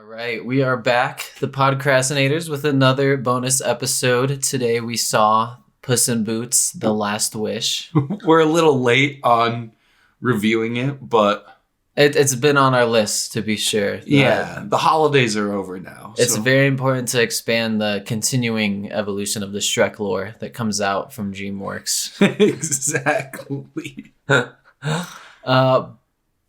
right, we are back, the Podcrastinators, with another bonus episode. Today we saw Puss in Boots: The Last Wish. We're a little late on reviewing it, but It's been on our list, to be sure. Yeah, the holidays are over now. It's very important to expand the continuing evolution of the Shrek lore that comes out from Dreamworks. Exactly.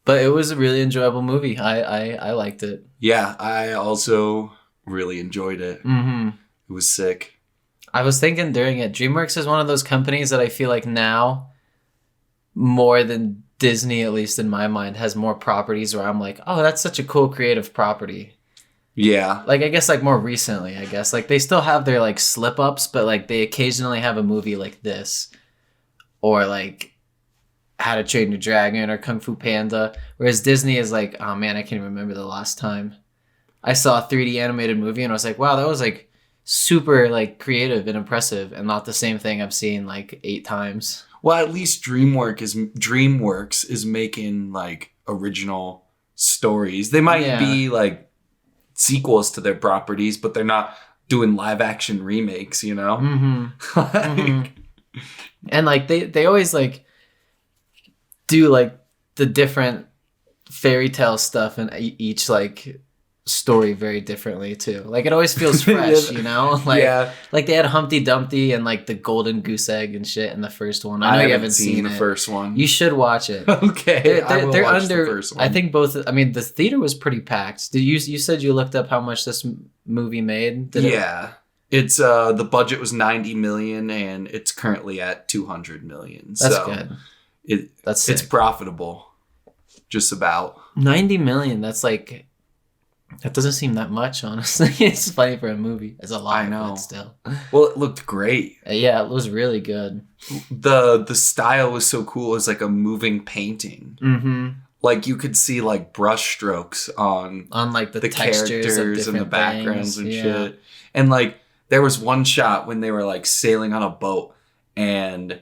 But it was a really enjoyable movie. I liked it. Yeah, I also really enjoyed it. Mm-hmm. It was sick. I was thinking during it, DreamWorks is one of those companies that I feel like now, more than Disney, at least in my mind, has more properties where I'm like, oh, that's such a cool creative property. Yeah. Like, I guess, like, more recently, I guess. Like, they still have their, like, slip-ups, but, like, they occasionally have a movie like this. Or, like, How to Train Your Dragon or Kung Fu Panda. Whereas Disney is like, oh, man, I can't even remember the last time I saw a 3D animated movie and I was like, wow, that was, like, super, like, creative and impressive and not the same thing I've seen, like, 8 times. Well, at least DreamWorks is making, like, original stories. They might be, like, sequels to their properties, but they're not doing live action remakes, you know? Mm-hmm. Mm-hmm. And, like, they always, like, do, like, the different fairy tale stuff in each, like, story very differently, too. Like, it always feels fresh, you know? Like, like, they had Humpty Dumpty and, like, the golden goose egg and shit in the first one. I know you haven't seen the first one. You should watch it. Okay, they're watch under, the first one. I think both, I mean, the theater was pretty packed. You said you looked up how much this movie made? It's the budget was 90 million and it's currently at 200 million. That's good. It's profitable. Just about 90 million. That's like, that doesn't seem that much, honestly. It's funny for a movie. It's a lot. I know. But still. Well, it looked great. Yeah, it was really good. The style was so cool. It was like a moving painting. Mm-hmm. Like you could see like brush strokes on like the characters and the backgrounds and shit. And like there was one shot when they were like sailing on a boat and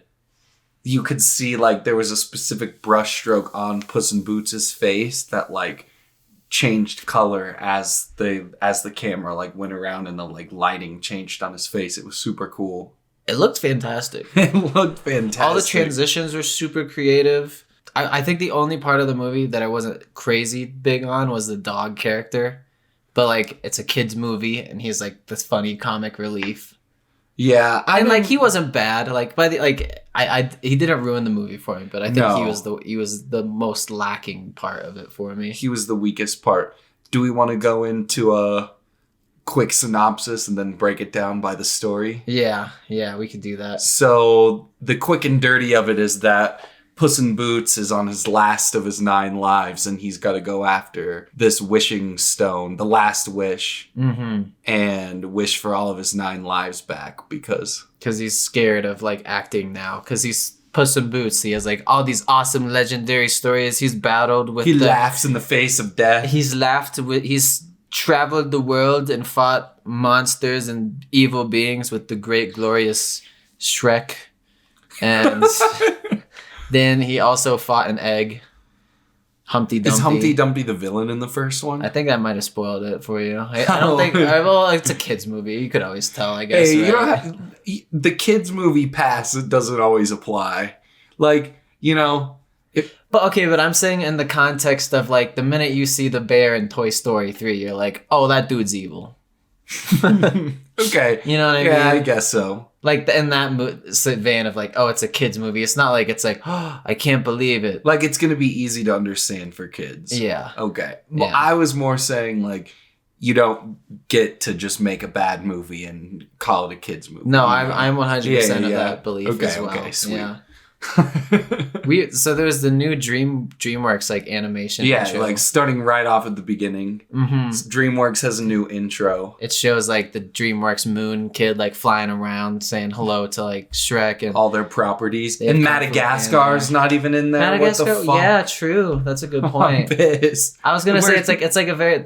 you could see like there was a specific brush stroke on Puss in Boots' face that like changed color as the camera like went around and the like lighting changed on his face. It was super cool. It looked fantastic. It looked fantastic. All the transitions were super creative. I think the only part of the movie that I wasn't crazy big on was the dog character. But like it's a kid's movie and he's like this funny comic relief. Yeah, like he wasn't bad. Like by the he didn't ruin the movie for me, but I think he was the most lacking part of it for me. He was the weakest part. Do we want to go into a quick synopsis and then break it down by the story? Yeah, we could do that. So the quick and dirty of it is that Puss in Boots is on his last of his 9 lives and he's got to go after this wishing stone, the last wish, and wish for all of his 9 lives back because he's scared of like acting now because he's Puss in Boots. He has like all these awesome legendary stories. He's battled with laughs in the face of death. He's traveled the world and fought monsters and evil beings with the great glorious Shrek and then he also fought an egg. Humpty Dumpty. Is Humpty Dumpty the villain in the first one? I think that might have spoiled it for you. I don't think... Well, it's a kid's movie. You could always tell, I guess. Hey, right? you don't have... The kid's movie pass, it doesn't always apply. Like, you know... But I'm saying in the context of, like, the minute you see the bear in Toy Story 3, you're like, oh, that dude's evil. Okay. You know what I mean? Yeah, I guess so. Like, in that vein of, like, oh, it's a kid's movie. It's not like it's like, oh, I can't believe it. Like, it's going to be easy to understand for kids. Yeah. Okay. Well, I was more saying, like, you don't get to just make a bad movie and call it a kid's movie. No, I'm 100% of that belief as well. Okay, sweet. Yeah. So there's the new DreamWorks like animation intro. Like starting right off at the beginning. DreamWorks has a new intro. It shows like the DreamWorks moon kid like flying around saying hello to like Shrek and all their properties. And Madagascar's not even in there. Madagascar, what the fuck? Yeah, true. That's a good point. I was gonna say it's like a very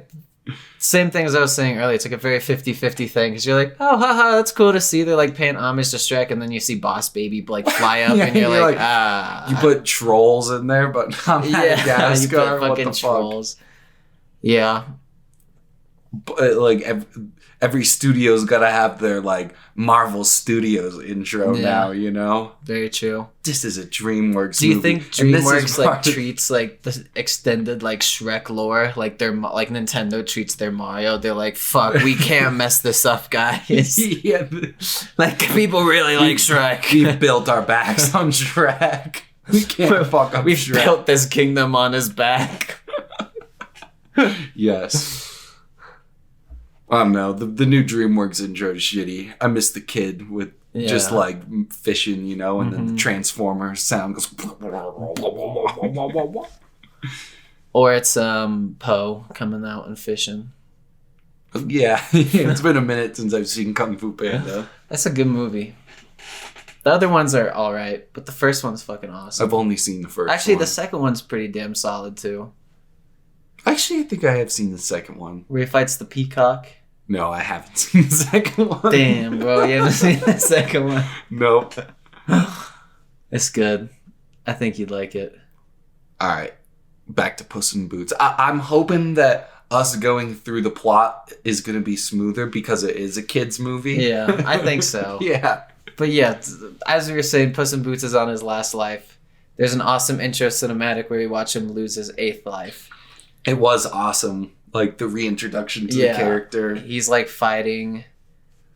same thing as I was saying earlier. It's like a very 50-50 thing because you're like, oh, haha, that's cool to see. They're like paying homage to Shrek, and then you see Boss Baby like fly up, and you're like, you put trolls in there, but not Madagascar. You put fucking trolls. Yeah, But like every studio's got to have their like Marvel Studios intro now, you know. Very true. This is a DreamWorks. Do you movie, think DreamWorks like treats like the extended like Shrek lore like their like Nintendo treats their Mario? They're like, fuck, we can't mess this up, guys. Yeah, like people really like Shrek. We built our backs on Shrek. We can't fuck up. We've Shrek. built this kingdom on his back. Yes. I don't know. The new DreamWorks intro is shitty. I miss the kid with just like fishing, you know, and then the Transformers sound goes. Or it's Poe coming out and fishing. Yeah, it's been a minute since I've seen Kung Fu Panda. That's a good movie. The other ones are all right, but the first one's fucking awesome. I've only seen the first. Actually, one. the second one's pretty damn solid too. Actually, I think I have seen the second one. Where he fights the peacock. No, I haven't seen the second one. Damn, bro, you haven't seen the second one? Nope. It's good. I think you'd like it. All right, back to Puss in Boots. I'm hoping that us going through the plot is going to be smoother because it is a kids movie. Yeah, I think so. Yeah. But yeah, as we were saying, Puss in Boots is on his last life. There's an awesome intro cinematic where we watch him lose his 8th life. It was awesome. Like the reintroduction to the character. He's like fighting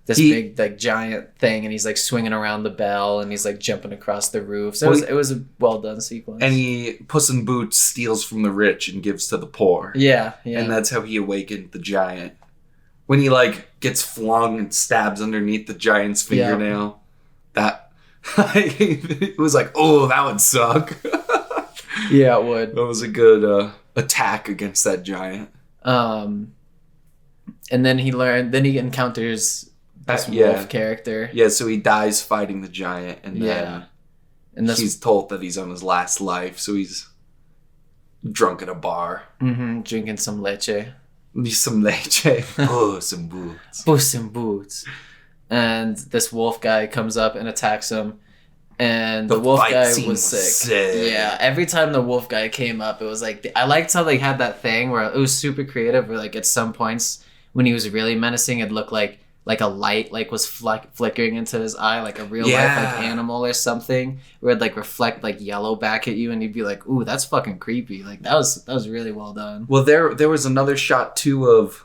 this big like giant thing and he's like swinging around the bell and he's like jumping across the roof. So it was a well done sequence. And Puss in Boots steals from the rich and gives to the poor. Yeah. And that's how he awakened the giant. When he like gets flung and stabs underneath the giant's fingernail. That it was like, oh, that would suck. Yeah, it would. That was a good attack against that giant. And then he encounters this wolf character. Yeah, so he dies fighting the giant, and then he's told that he's on his last life, so he's drunk at a bar. Mm-hmm, drinking some leche. Some leche. Puss in Boots. Puss in Boots. And this wolf guy comes up and attacks him. And the wolf guy was sick. Yeah, every time the wolf guy came up, it was like I liked how they had that thing where it was super creative. Where like at some points when he was really menacing, it'd look like a light like was flickering into his eye, like a real life like animal or something, where it'd like reflect like yellow back at you, and you'd be like, "Ooh, that's fucking creepy." Like that was really well done. Well, there was another shot too of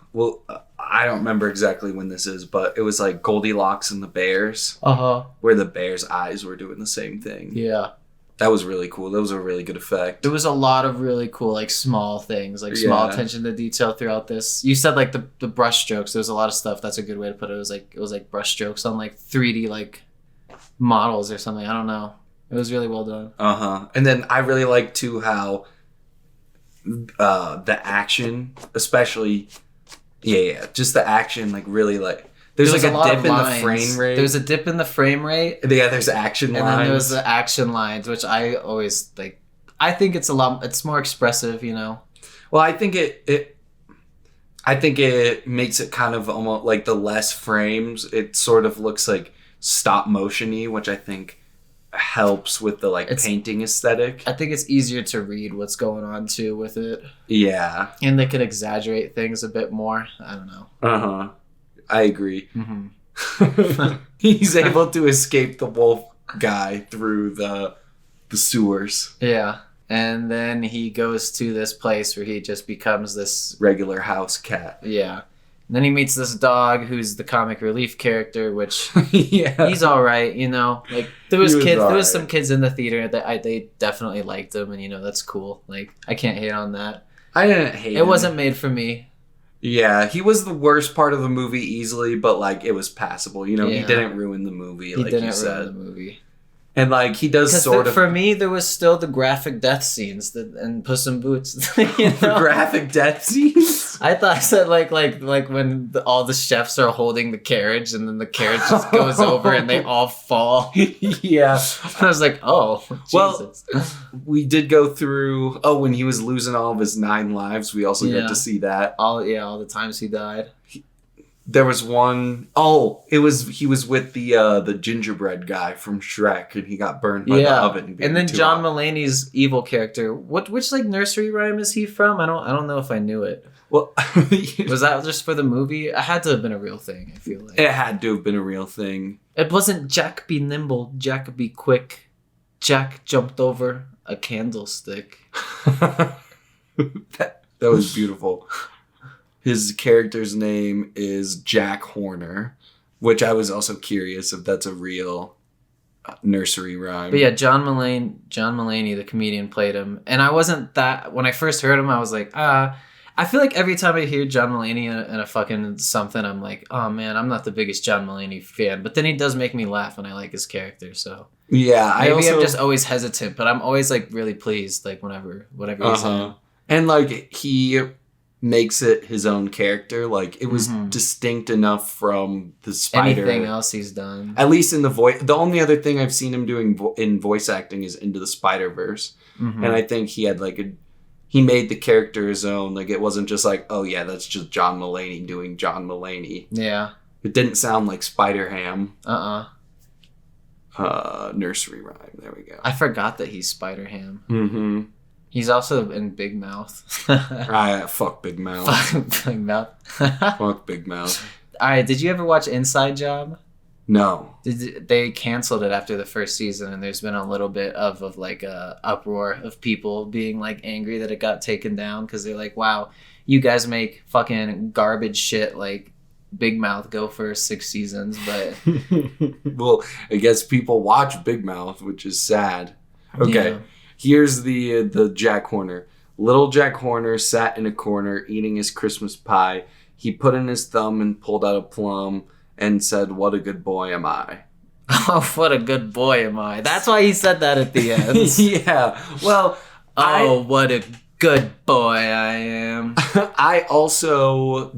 I don't remember exactly when this is, but it was like Goldilocks and the bears. Where the bears' eyes were doing the same thing. Yeah. That was really cool. That was a really good effect. There was a lot of really cool, like, small things, like, small attention to detail throughout this. You said, like, the brush strokes. There was a lot of stuff. That's a good way to put it. It was like brush strokes on, like, 3D, like, models or something. I don't know. It was really well done. And then I really liked, too, how the action, especially... Yeah, just the action, like, really, like... There's like a dip in the frame rate. There's a dip in the frame rate. Yeah, there's action lines. And then there's the action lines, which I always, like... I think it's it's more expressive, you know? Well, I think it makes it kind of almost, like, the less frames, it sort of looks, like, stop motion-y, which I think helps with the like painting aesthetic. I think it's easier to read what's going on too with it. Yeah. And they can exaggerate things a bit more. I don't know. I agree. Mm-hmm. He's able to escape the wolf guy through the sewers. Yeah. And then he goes to this place where he just becomes this regular house cat. Yeah. And then he meets this dog who's the comic relief character, which he's all right, you know. Like there was some kids in the theater that they definitely liked him, and you know that's cool. Like I can't hate on that. I didn't hate him. It wasn't made for me. Yeah, he was the worst part of the movie easily, but like it was passable. You know, he didn't ruin the movie. He didn't ruin the movie. And like he does sort of. For me, there was still the graphic death scenes and Puss in Boots. You know? Graphic death scenes. I thought I said like when all the chefs are holding the carriage and then the carriage just goes over and they all fall. Yeah, I was like, oh, Jesus. Well, we did go through. Oh, when he was losing all of his 9 lives, we also got to see that. All the times he died. There was one. Oh, he was with the gingerbread guy from Shrek, and he got burned by the oven. And then John Mulaney's evil character. Which like nursery rhyme is he from? I don't know if I knew it. Well, was that just for the movie? It had to have been a real thing, I feel like. It had to have been a real thing. It wasn't Jack be nimble, Jack be quick. Jack jumped over a candlestick. that was beautiful. His character's name is Jack Horner, which I was also curious if that's a real nursery rhyme. But yeah, John Mulaney, the comedian, played him. And I wasn't that... When I first heard him, I was like, I feel like every time I hear John Mulaney in a fucking something, I'm like, oh man, I'm not the biggest John Mulaney fan. But then he does make me laugh and I like his character, so... Yeah, I'm just always hesitant, but I'm always like really pleased, like whatever he's in. And like he makes it his own character. Like it was distinct enough from the Spider. Anything else he's done, at least in the voice. The only other thing I've seen him doing in voice acting is Into the Spider-Verse, and I think he had he made the character his own. Like it wasn't just like, oh yeah, that's just John Mulaney doing John Mulaney. Yeah, it didn't sound like Spider-Ham. Nursery rhyme. There we go. I forgot that he's Spider-Ham. He's also in Big Mouth. Fuck Big Mouth. Fuck Big Mouth. Fuck Big Mouth. All right, did you ever watch Inside Job? No. They canceled it after the first season, and there's been a little bit of like a uproar of people being like angry that it got taken down because they're like, wow, you guys make fucking garbage shit like Big Mouth go for 6 seasons, but well, I guess people watch Big Mouth, which is sad. Okay, here's the Jack Horner. Little Jack Horner sat in a corner eating his Christmas pie. He put in his thumb and pulled out a plum and said, "What a good boy am I." Oh, what a good boy am I. That's why he said that at the end. Yeah. Well, what a good boy I am. I also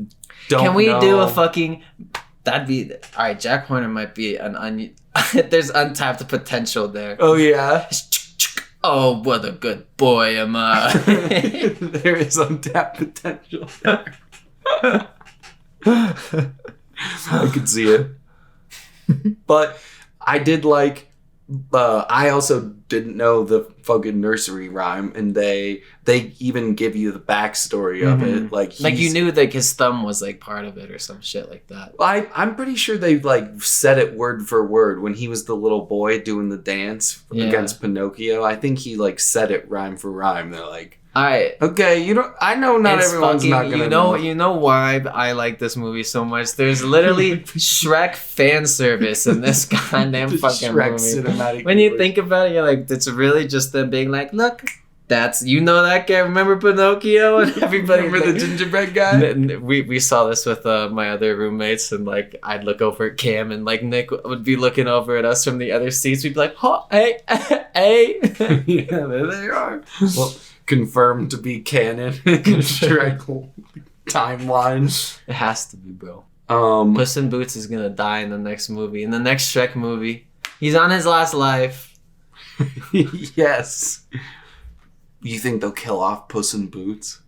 don't Can we know. do a fucking... That'd be... All right, Jack Horner might be an... There's untapped potential there. Oh, yeah? Oh, what a good boy am I. There is untapped potential there. I could see it. But I did like... I also didn't know the fucking nursery rhyme, and they even give you the backstory of it. Like you knew like his thumb was like part of it or some shit like that. I'm pretty sure they like said it word for word when he was the little boy doing the dance against Pinocchio. I think he like said it rhyme for rhyme. They're like, all right, okay, I know not everyone's not gonna know. You know why I like this movie so much? There's literally Shrek fan service in this goddamn fucking Shrek movie. Cinematic When you think about it, you're like, it's really just them being like, look, that's that guy. Remember Pinocchio? And everybody remember the gingerbread guy. We saw this with my other roommates, and like I'd look over at Cam, and like Nick would be looking over at us from the other seats. We'd be like, oh, hey. Yeah, there they are. Well, confirmed to be canon Shrek timeline. It has to be, bro. Puss in Boots is gonna die in the next movie. In the next Shrek movie, he's on his last life. Yes. You think they'll kill off Puss in Boots?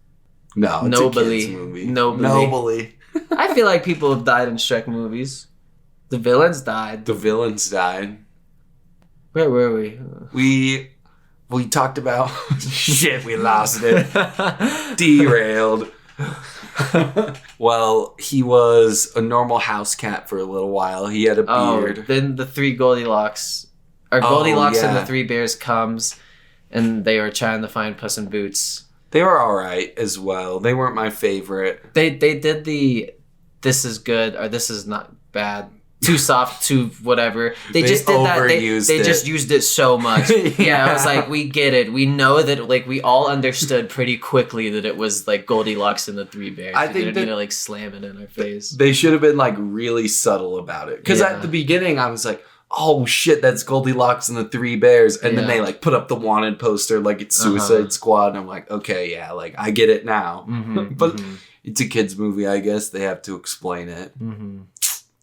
No, it's a kids movie. Nobly. I feel like people have died in Shrek movies. The villains died. Where were we? We talked about... Shit, we lost it. Derailed. Well, he was a normal house cat for a little while. He had a beard. Then the three Goldilocks... Goldilocks and the Three Bears comes, and they were trying to find Puss in Boots. They were alright as well. They weren't my favorite. They did the... This is good, or this is not bad. Too soft, too whatever. They just did that. They just used it so much. Yeah, I was like, we get it. We know that, like, we all understood pretty quickly that it was, like, Goldilocks and the Three Bears. I think didn't, like, slam it in our face. They should have been, like, really subtle about it. Because at the beginning, I was like, oh, shit, that's Goldilocks and the Three Bears. And then they, like, put up the wanted poster like it's Suicide Squad. And I'm like, okay, yeah, like, I get it now. But it's a kid's movie, I guess. They have to explain it.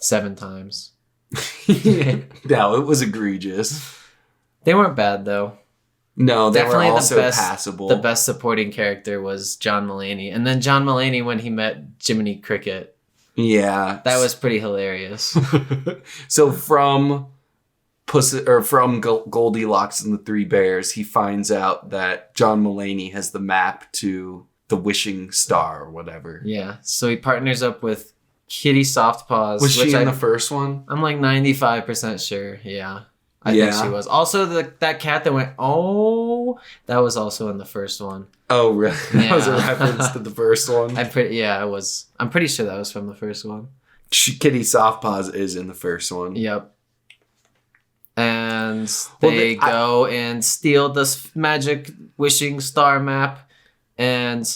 7 times. No, it was egregious. They weren't bad, though. No, they were also passable. The best supporting character was John Mulaney. And then John Mulaney when he met Jiminy Cricket. Yeah. That was pretty hilarious. So from Goldilocks and the Three Bears, he finds out that John Mulaney has the map to the wishing star or whatever. Yeah. So he partners up with Kitty Softpaws. Was she in the first one? I'm like 95% sure. Yeah. I think she was. Also, that cat that went, oh, that was also in the first one. Oh, really? Yeah. That was a reference to the first one? I'm pretty sure that was from the first one. Kitty Softpaws is in the first one. Yep. And they go and steal this magic wishing star map. And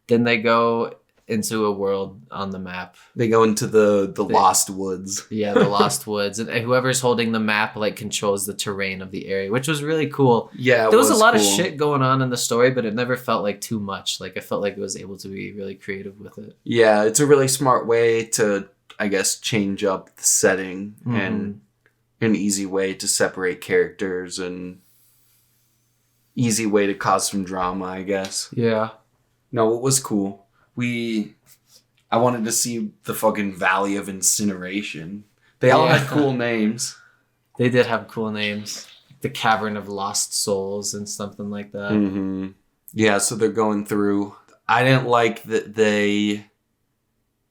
then they go into a world on the map. They go into the Lost Woods. Yeah, the Lost Woods. And whoever's holding the map like controls the terrain of the area, which was really cool. Yeah, there was a lot of shit going on in the story, but it never felt like too much. Like I felt like it was able to be really creative with it. Yeah, it's a really smart way to, I guess, change up the setting and an easy way to separate characters and easy way to cause some drama, I guess. Yeah. No, it was cool. I wanted to see the fucking Valley of Incineration. They all had cool names. They did have cool names. The Cavern of Lost Souls and something like that. Mm-hmm. Yeah, so they're going through. I didn't like that they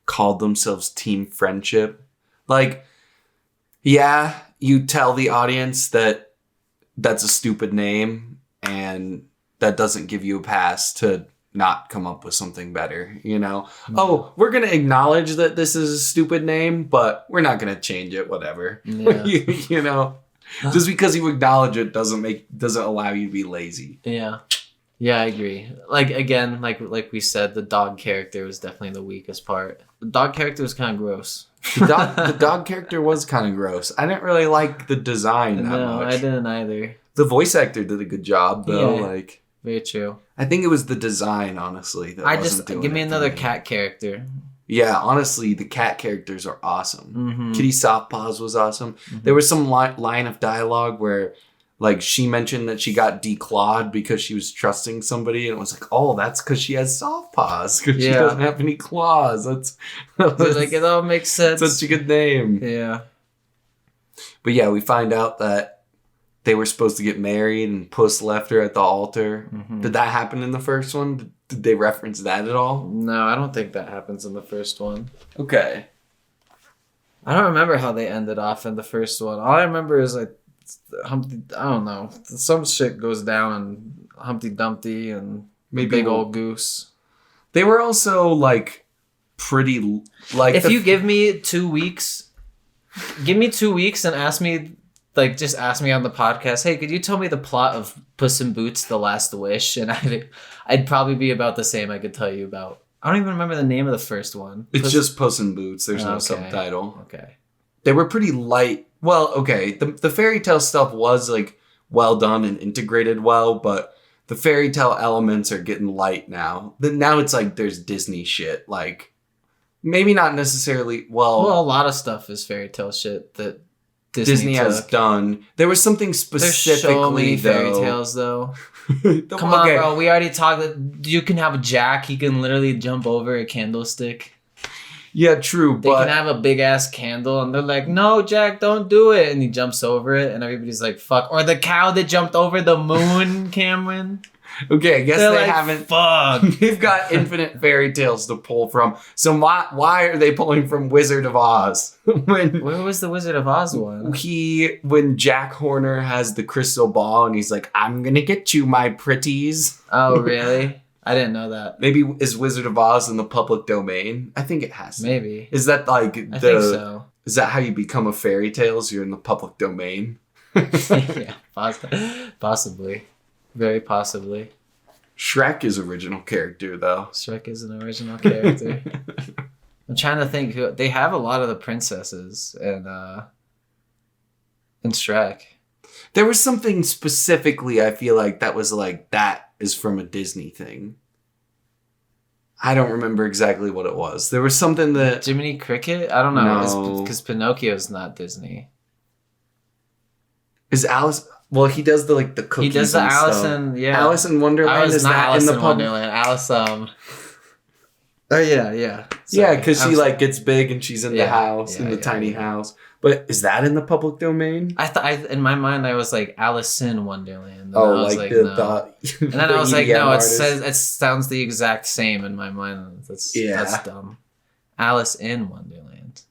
called themselves Team Friendship. Like, yeah, you tell the audience that that's a stupid name and that doesn't give you a pass to not come up with something better, you know? Mm-hmm. Oh, we're going to acknowledge that this is a stupid name, but we're not going to change it, whatever. Yeah. You know? Just because you acknowledge it doesn't allow you to be lazy. Yeah. Yeah, I agree. Like, again, like we said, the dog character was definitely the weakest part. The dog character was kind of gross. The dog character was kind of gross. I didn't really like the design that much. No, I didn't either. The voice actor did a good job, though. Yeah, like, very true. I think it was the design, honestly. That give me another cat character. Yeah, honestly, the cat characters are awesome. Mm-hmm. Kitty Softpaws was awesome. Mm-hmm. There was some line of dialogue where, like, she mentioned that she got declawed because she was trusting somebody, and it was like, oh, that's because she has soft paws because she doesn't have any claws. That's like it all makes sense. Such a good name. Yeah. But yeah, we find out that they were supposed to get married, and Puss left her at the altar. Mm-hmm. Did that happen in the first one? Did they reference that at all? No, I don't think that happens in the first one. Okay. I don't remember how they ended off in the first one. All I remember is like Humpty. I don't know. Some shit goes down and Humpty Dumpty and maybe big old goose. They were also like pretty like. If you give me 2 weeks, and ask me. Like, just ask me on the podcast, hey, could you tell me the plot of Puss in Boots: The Last Wish? And I'd probably be about the same I could tell you about. I don't even remember the name of the first one. It's just Puss in Boots. There's no subtitle. Okay. They were pretty light. Well, okay. The fairy tale stuff was, like, well done and integrated well, but the fairy tale elements are getting light now. Now it's like there's Disney shit. Like, maybe not necessarily, well, a lot of stuff is fairy tale shit that Disney has done. There was something specifically, there's so many fairy tales, though. Come on, bro. We already talked that you can have Jack. He can literally jump over a candlestick. Yeah, true. They can have a big ass candle, and they're like, "No, Jack, don't do it." And he jumps over it, and everybody's like, "Fuck!" Or the cow that jumped over the moon, Cameron. Okay, I guess they're they like, haven't. Fuck. They've got infinite fairy tales to pull from. So why are they pulling from Wizard of Oz? Where was the Wizard of Oz one? When Jack Horner has the crystal ball and he's like, "I'm gonna get you, my pretties." Oh, really? I didn't know that. Maybe is Wizard of Oz in the public domain? I think it has to. Maybe. Is that like I think so. Is that how you become a fairy tales? You're in the public domain. Yeah, possibly. Very possibly. Shrek is original character, though. Shrek is an original character. I'm trying to think who they have a lot of the princesses in Shrek. There was something specifically I feel like that was like that is from a Disney thing. I don't remember exactly what it was. There was something that Jiminy Cricket? I don't know. No. Because Pinocchio's not Disney. Is Alice? Well, he does the cookies. He does the Alice in, yeah. Alice in Wonderland is not that Alice in the Wonderland. Alice Oh yeah. Yeah, because she like gets big and she's in the house, in the tiny yeah. house. But is that in the public domain? I thought in my mind I was like Alice in Wonderland. And Oh, I was like no. And then I was like, no, artist. it sounds the exact same in my mind. That's dumb. Alice in Wonderland.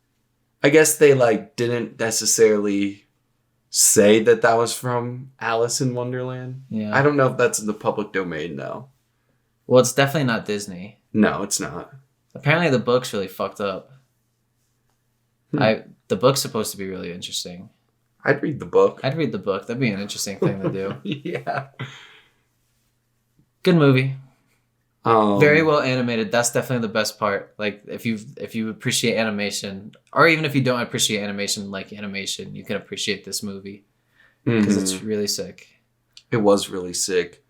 I guess they like didn't necessarily say that was from Alice in Wonderland. Yeah. I don't know if that's in the public domain though. Well, it's definitely not Disney. No, it's not. Apparently the book's really fucked up. The book's supposed to be really interesting. I'd read the book. I'd read the book. That'd be an interesting thing to do. Yeah. Good movie. Very well animated. That's definitely the best part. Like if you appreciate animation, or even if you don't appreciate animation, you can appreciate this movie because it's really sick. It was really sick.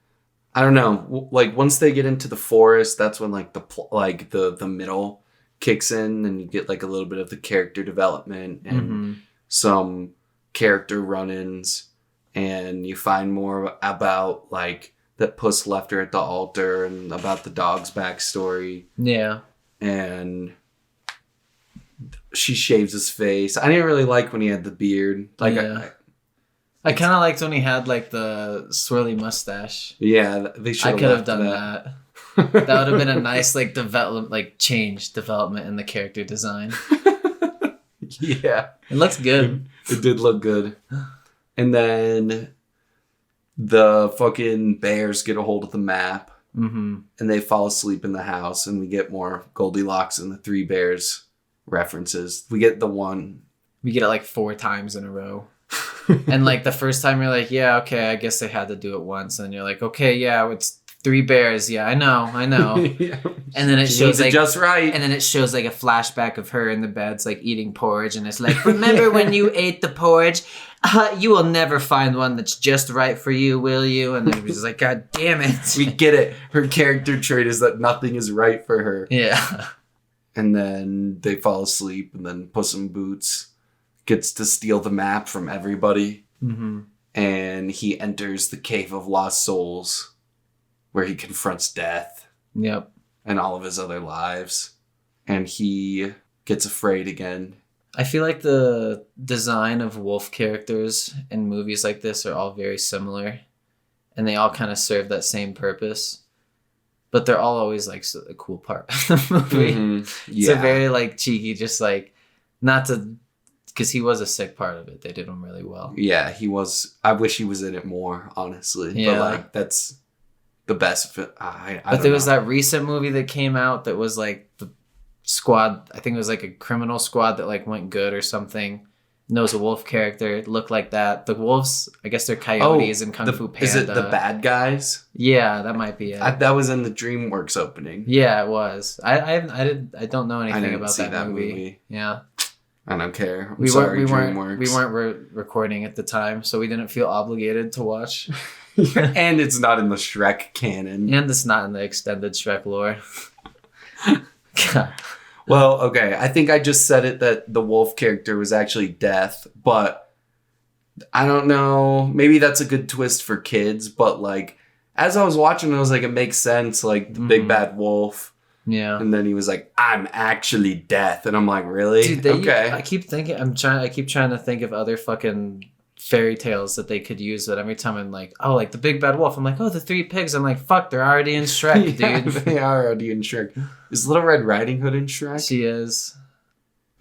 I don't know. Like once they get into the forest, that's when like the middle kicks in, and you get like a little bit of the character development and some character run-ins, and you find more about like that Puss left her at the altar and about the dog's backstory. Yeah. And she shaves his face. I didn't really like when he had the beard. Like I kind of liked when he had like the swirly mustache. Yeah, they should. I could have done that. That would have been a nice like development in the character design. Yeah, it looks good. It did look good. And then the fucking bears get a hold of the map, and they fall asleep in the house, and we get more Goldilocks and the Three Bears references. We get it like 4 times in a row. And like the first time you're like, yeah, okay, I guess they had to do it once, and you're like, okay, yeah, it's 3 bears. Yeah, I know. Yeah. And then it shows like just right. And then it shows like a flashback of her in the beds like eating porridge, and it's like, remember when you ate the porridge? You will never find one that's just right for you, will you? And then it was just like, God damn it. We get it. Her character trait is that nothing is right for her. Yeah. And then they fall asleep, and then Puss in Boots gets to steal the map from everybody. And he enters the Cave of Lost Souls, where he confronts death. Yep. And all of his other lives. And he gets afraid again. I feel like the design of wolf characters in movies like this are all very similar. And they all kind of serve that same purpose. But they're all always like a cool part of the movie. It's a very like cheeky, just like, not to... Because he was a sick part of it. They did him really well. Yeah, he was. I wish he was in it more, honestly. Yeah. But like, that's the best. But there was that recent movie that came out that was like the squad. I think it was like a criminal squad that like went good or something. And there was a wolf character. It looked like that. The wolves, I guess they're coyotes in Kung Fu Panda. Is it the bad guys? Yeah, that might be it. That was in the Dreamworks opening. Yeah, it was. I don't know anything about that movie. Yeah. I don't care. I'm sorry, Dreamworks. We weren't recording at the time, so we didn't feel obligated to watch. And it's not in the Shrek canon. And it's not in the extended Shrek lore. Well, okay. I think I just said it that the wolf character was actually Death, but I don't know. Maybe that's a good twist for kids, but like as I was watching, I was like, it makes sense. Like the big bad wolf. Yeah. And then he was like, I'm actually Death. And I'm like, really? Dude, okay. I keep trying to think of other fucking fairy tales that they could use, but every time I'm like, oh, like the big bad wolf, I'm like, oh, the 3 pigs. I'm like, fuck, they're already in Shrek, Yeah, dude. they are already in Shrek. Is Little Red Riding Hood in Shrek? She is.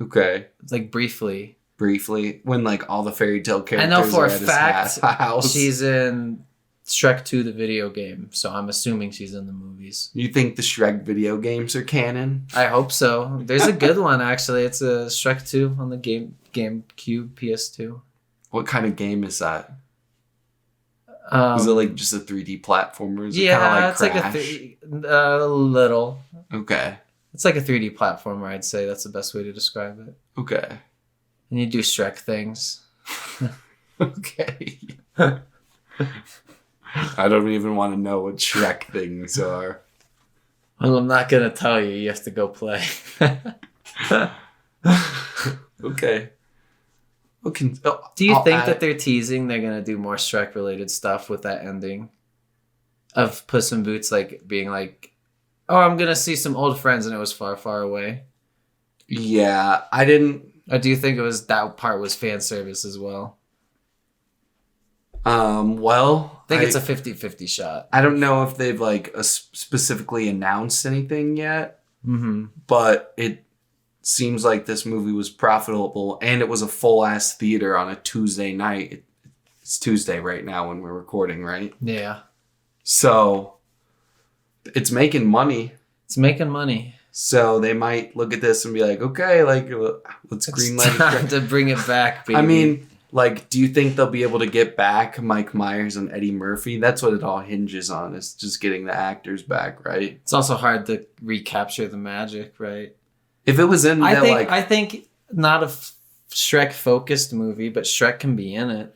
Okay. Like briefly. When like all the fairy tale characters I know for are a at fact his house. she's in Shrek 2, the video game, so I'm assuming she's in the movies. You think the Shrek video games are canon? I hope so. There's a good one, actually. It's a Shrek 2 on the GameCube, PS2. What kind of game is that? Is it like just a 3D platformer? Is yeah, it it's Crash? like a little. Okay. It's like a 3D platformer, I'd say. That's the best way to describe it. Okay. And you do Shrek things. Okay. I don't even want to know what Shrek things are. Well, I'm not going to tell you. You have to go play. Okay. Do you think that they're teasing they're going to do more Shrek-related stuff with that ending? Of Puss in Boots, like, being, like, oh, I'm gonna see some old friends, and it was far, far away. Yeah, I didn't. Or do you think it was that part was fan service as well? Well, I think it's a 50-50 shot. I don't know if they've like specifically announced anything yet, but it seems like this movie was profitable, and it was a full ass theater on a Tuesday night. It's Tuesday right now when we're recording, right? Yeah. So it's making money. It's making money. So they might look at this and be like, okay, like let's greenlight it. To bring it back, baby. I mean, like, do you think they'll be able to get back Mike Myers and Eddie Murphy? That's what it all hinges on, is just getting the actors back, right? It's also hard to recapture the magic, right? If it was in I think not a Shrek focused movie, but Shrek can be in it.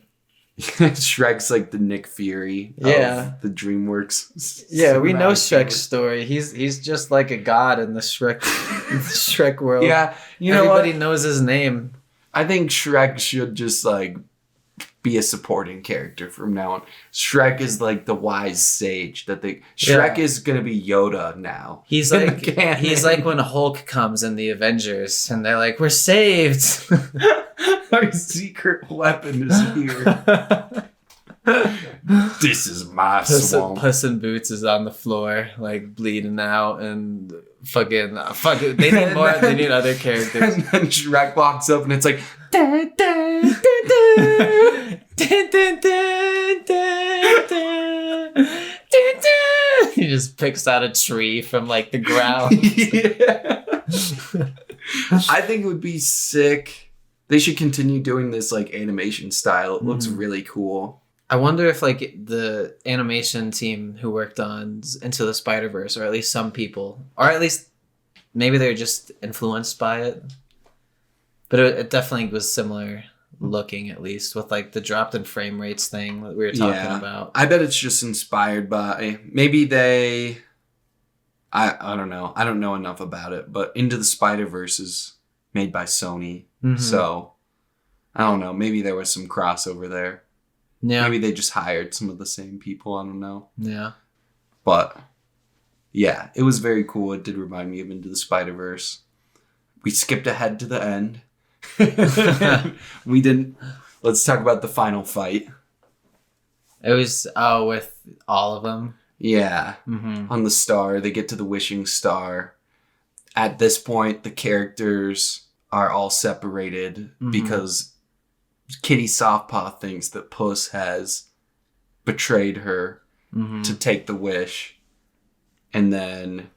Shrek's like the Nick Fury of the Dreamworks. Yeah, we know Shrek's story. He's just like a god in the Shrek world. Yeah, everybody knows his name. I think Shrek should just like be a supporting character from now on. Shrek is like the wise sage Shrek is gonna be Yoda now. He's like when Hulk comes in the Avengers and they're like, we're saved. Our secret weapon is here. This is my swamp. Puss in Boots is on the floor, like bleeding out, and fucking they need more. They need other characters. And then Shrek walks up, and it's like, he just picks out a tree from like the ground. Yeah. I think it would be sick. They should continue doing this like animation style. It looks really cool. I wonder if like the animation team who worked on Into the Spider-Verse, or at least some people, or at least maybe they're just influenced by it. But it definitely was similar looking, at least, with like the dropped in frame rates thing that we were talking about. I bet it's just inspired by maybe they. I don't know. I don't know enough about it, but Into the Spider-Verse is made by Sony, so I don't know. Maybe there was some crossover there. Yeah. Maybe they just hired some of the same people. I don't know. Yeah. But yeah, it was very cool. It did remind me of Into the Spider-Verse. We skipped ahead to the end. We didn't. Let's talk about the final fight. It was with all of them. Yeah. On the star. They get to the wishing star. At this point, the characters are all separated because Kitty Softpaw thinks that Puss has betrayed her to take the wish. And then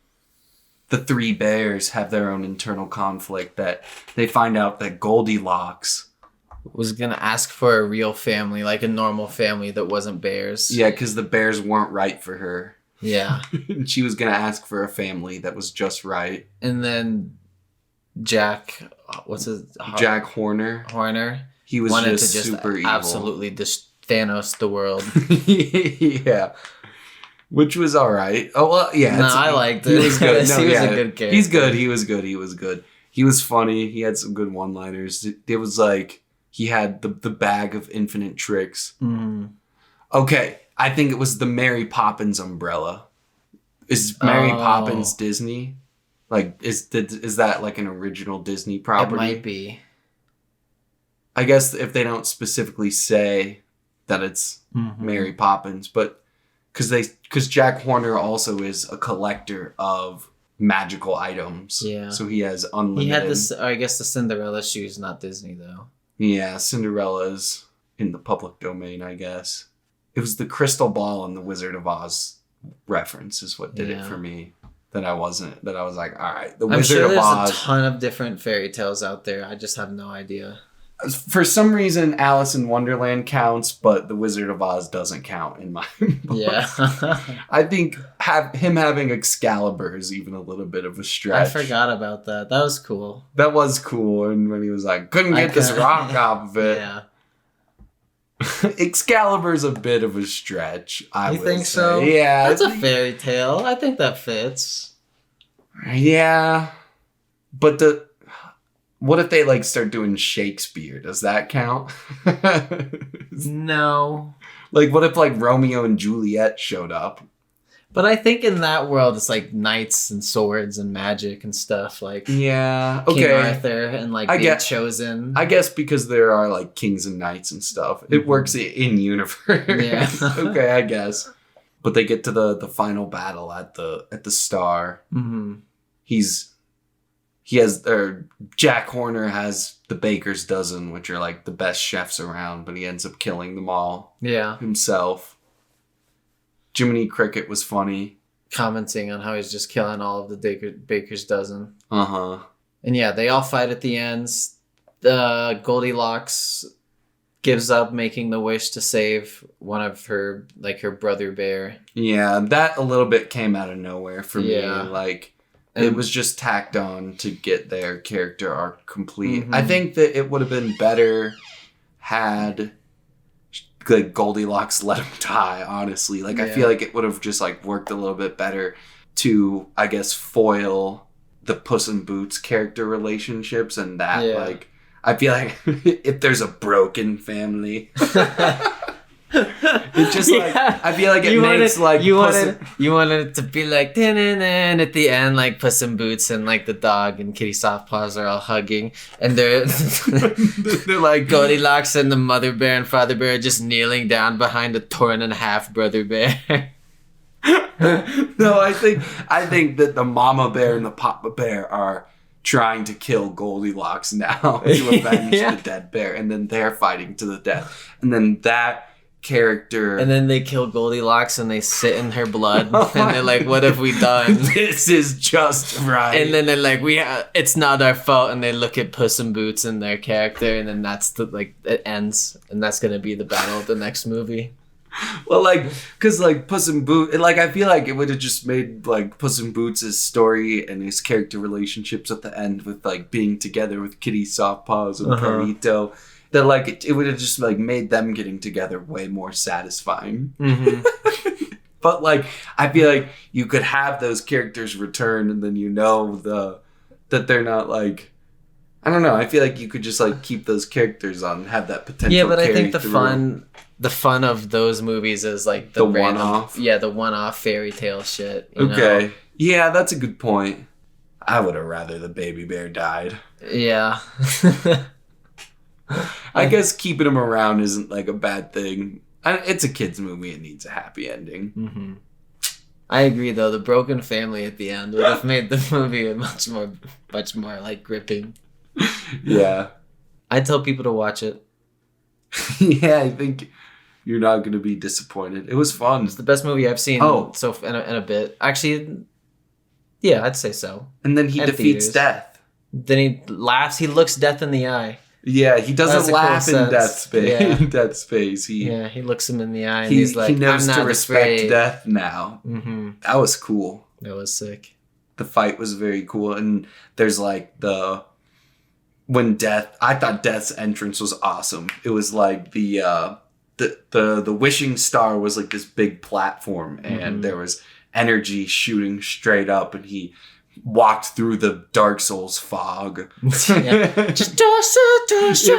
the three bears have their own internal conflict that they find out that Goldilocks was going to ask for a real family, like a normal family that wasn't bears. Yeah, because the bears weren't right for her. Yeah. And she was going to ask for a family that was just right. And then Jack, Jack Horner. He was wanted just super evil. Absolutely Thanos the world. Yeah. Which was all right. Oh, well, yeah. No, I liked it. He was good. He was a good character. He's good. He was good. He was funny. He had some good one-liners. It was like he had the bag of infinite tricks. Okay. I think it was the Mary Poppins umbrella. Is Mary Poppins Disney? Like, is that like an original Disney property? It might be. I guess if they don't specifically say that it's Mary Poppins, but because Jack Horner also is a collector of magical items. Yeah. So he has unlimited. He had this, I guess the Cinderella shoes, not Disney though. Yeah, Cinderella's in the public domain, I guess. It was the crystal ball and the Wizard of Oz reference is what did it for me. That I was like, all right, the Wizard of Oz. There's a ton of different fairy tales out there. I just have no idea. For some reason, Alice in Wonderland counts, but the Wizard of Oz doesn't count in my book. Yeah. I think him having Excalibur is even a little bit of a stretch. I forgot about that. That was cool. That was cool. And when he was like, couldn't get this rock off of it. Yeah. Excalibur's a bit of a stretch, You think so? Yeah. That's a fairy tale. I think that fits. Yeah. But what if they like start doing Shakespeare? Does that count? No. Like what if like Romeo and Juliet showed up? But I think in that world, it's like knights and swords and magic and stuff. Like yeah, King Arthur and like being chosen. I guess because there are like kings and knights and stuff. It works in universe. Yeah. Okay, I guess. But they get to the final battle at the Star. Mm-hmm. Jack Horner has the baker's dozen, which are like the best chefs around, but he ends up killing them all. Yeah. Himself. Jiminy Cricket was funny. Commenting on how he's just killing all of the baker's dozen. Uh-huh. And yeah, they all fight at the ends. Goldilocks gives up making the wish to save one of her brother bear. Yeah, that a little bit came out of nowhere for me. Like, it was just tacked on to get their character arc complete. Mm-hmm. I think that it would have been better had like Goldilocks let him die, honestly. Like, I feel like it would have just like worked a little bit better to, I guess, foil the Puss in Boots character relationships and that. Like, I feel like if there's a broken family, it's just like I feel like you wanted it to be like then at the end, like Puss in Boots and like the dog and Kitty Softpaws are all hugging, and they're like Goldilocks and the mother bear and father bear are just kneeling down behind a torn in half brother bear. No, I think that the mama bear and the papa bear are trying to kill Goldilocks now to avenge the dead bear, and then they're fighting to the death, and then that character, and then they kill Goldilocks and they sit in her blood, and they're like, what have we done? This is just right. And then they're like, it's not our fault, and they look at Puss in Boots and their character, and then that's it ends, and that's gonna be the battle of the next movie. Well, like, because like Puss in Boots, like I feel like it would have just made like Puss in Boots' story and his character relationships at the end with like being together with Kitty Softpaws and Perrito, that like it would have just like made them getting together way more satisfying. Mm-hmm. But like I feel like you could have those characters return, and then that they're not like, I don't know. I feel like you could just like keep those characters on, have that potential. Yeah, but I think the fun of those movies is like the one-off. Yeah, the one-off fairy tale shit. You know? Yeah, that's a good point. I would have rather the baby bear died. Yeah. I guess keeping him around isn't like a bad thing. It's a kid's movie. It needs a happy ending. Mm-hmm. I agree, though. The broken family at the end would have made the movie much more like gripping. Yeah. I tell people to watch it. Yeah, I think you're not going to be disappointed. It was fun. It's the best movie I've seen in a bit. Actually, yeah, I'd say so. And then he defeats death. Then he laughs. He looks death in the eye. Yeah, he doesn't laugh in Death's face. Yeah. In Death's face, he looks him in the eye, and he's like, he knows to respect afraid. death now. Mm-hmm. That was cool. That was sick. The fight was very cool, and there's like I thought Death's entrance was awesome. It was like the wishing star was like this big platform, and there was energy shooting straight up, and he walked through the Dark Souls fog. It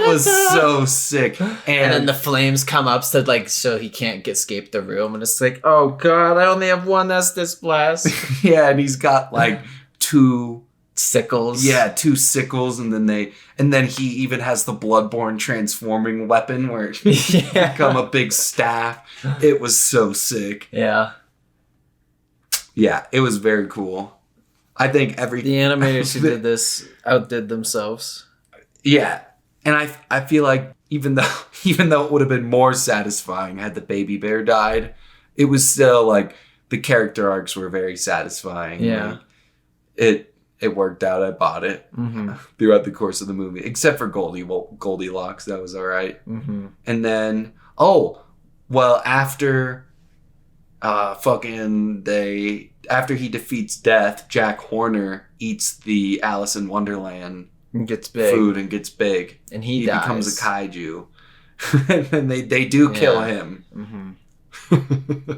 was so sick. And then the flames come up so he can't escape the room, and it's like, oh god, I only have one Estus blast. Yeah, and he's got like 2 sickles. Yeah, 2 sickles, and then he even has the Bloodborne transforming weapon where it become a big staff. It was so sick. Yeah. Yeah, it was very cool. I think the animators who did this outdid themselves. Yeah, and I feel like even though it would have been more satisfying had the baby bear died, it was still like the character arcs were very satisfying. Yeah, like, it worked out. I bought it throughout the course of the movie, except for Goldilocks. That was all right. Mm-hmm. And then after after he defeats death, Jack Horner eats the Alice in Wonderland food and gets big. And he dies. Becomes a kaiju. And then they do kill him. Mm-hmm.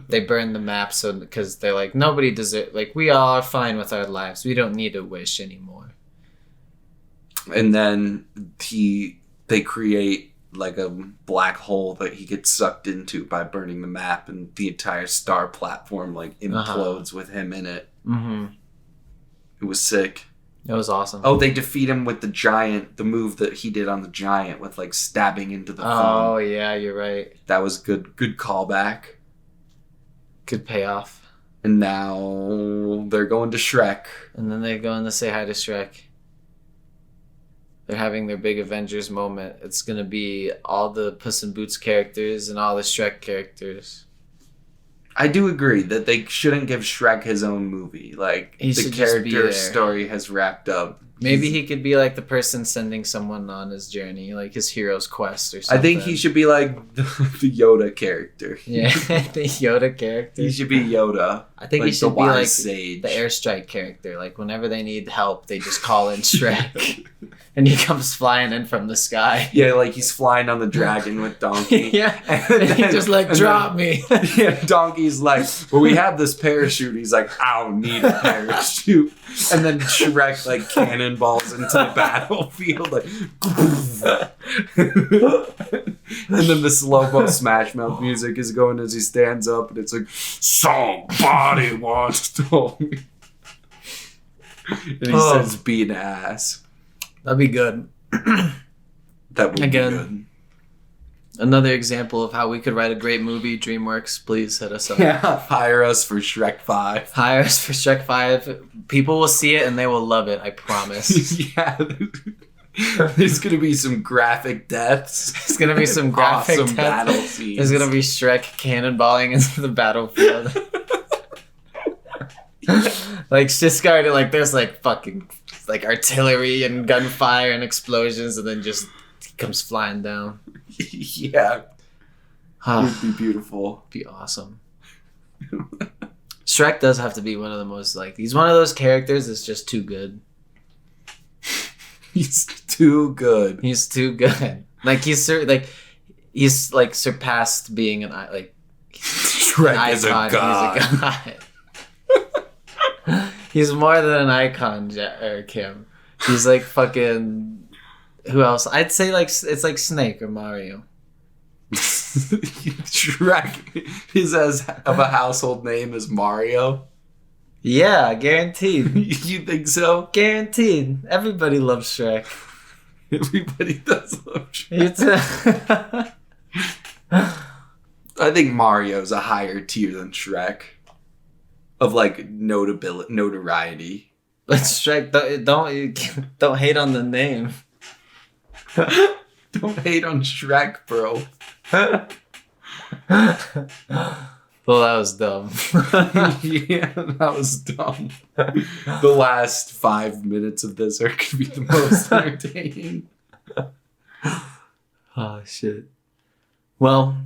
They burn the map because they're like, nobody deserves, like, we all are fine with our lives. We don't need a wish anymore. And then they create like a black hole that he gets sucked into by burning the map, and the entire star platform like implodes with him in it. Mm-hmm. It was sick. It was awesome. Oh, they defeat him with the move that he did on the giant with like stabbing into the phone. Oh yeah, you're right. That was good callback. Good payoff. And now they're going to Shrek. And then they're going to say hi to Shrek. They're having their big Avengers moment. It's going to be all the Puss in Boots characters and all the Shrek characters. I do agree that they shouldn't give Shrek his own movie. Like, the character story has wrapped up. Maybe he could be like the person sending someone on his journey, like his hero's quest or something. I think he should be like the Yoda character. Yeah, the Yoda character. He should be Yoda. I think he should be like the airstrike character. Like whenever they need help, they just call in Shrek. And he comes flying in from the sky. Yeah, like he's flying on the dragon with Donkey. Yeah, and then, he just like, drop me. Yeah, Donkey's like, well, we have this parachute. He's like, I don't need a parachute. And then Shrek like cannonballs into the battlefield. Like, and then the slow-mo Smash Mouth music is going as he stands up. And it's like, somebody once told me. And he says, be an ass. That'd be good. That would be good. Another example of how we could write a great movie. Dreamworks, please hit us up. Yeah, hire us for Shrek 5. Hire us for Shrek 5. People will see it and they will love it, I promise. Yeah. There's going to be some graphic deaths. There's going to be some graphic awesome deaths. Battle scenes. There's going to be Shrek cannonballing into the battlefield. Like, Shisgard, like, there's, like, fucking, like, artillery and gunfire and explosions, and then just he comes flying down. Yeah. It would be beautiful. Be awesome. Shrek does have to be one of the most, like, he's one of those characters that's just too good. He's too good. He's too good. Like, he's surpassed being like, Shrek is a god. He's a god. He's more than an icon, Kim. He's like fucking... Who else? I'd say like it's like Snake or Mario. Shrek is as of a household name as Mario? Yeah, guaranteed. You think so? Guaranteed. Everybody loves Shrek. Everybody does love Shrek. I think Mario's a higher tier than Shrek. Of like notoriety. But Shrek, don't hate on the name. Don't hate on Shrek, bro. Well, that was dumb. Yeah, that was dumb. The last 5 minutes of this are going to be the most entertaining. Oh, shit. Well,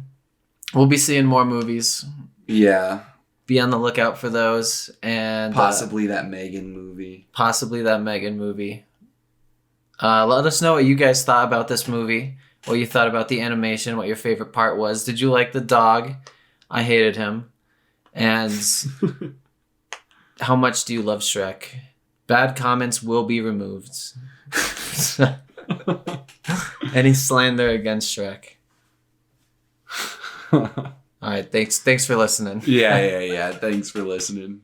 we'll be seeing more movies. Yeah. Be on the lookout for those. And possibly that Megan movie. Let us know what you guys thought about this movie. What you thought about the animation. What your favorite part was. Did you like the dog? I hated him. And how much do you love Shrek? Bad comments will be removed. Any slander against Shrek. All right, thanks for listening. Yeah. Thanks for listening.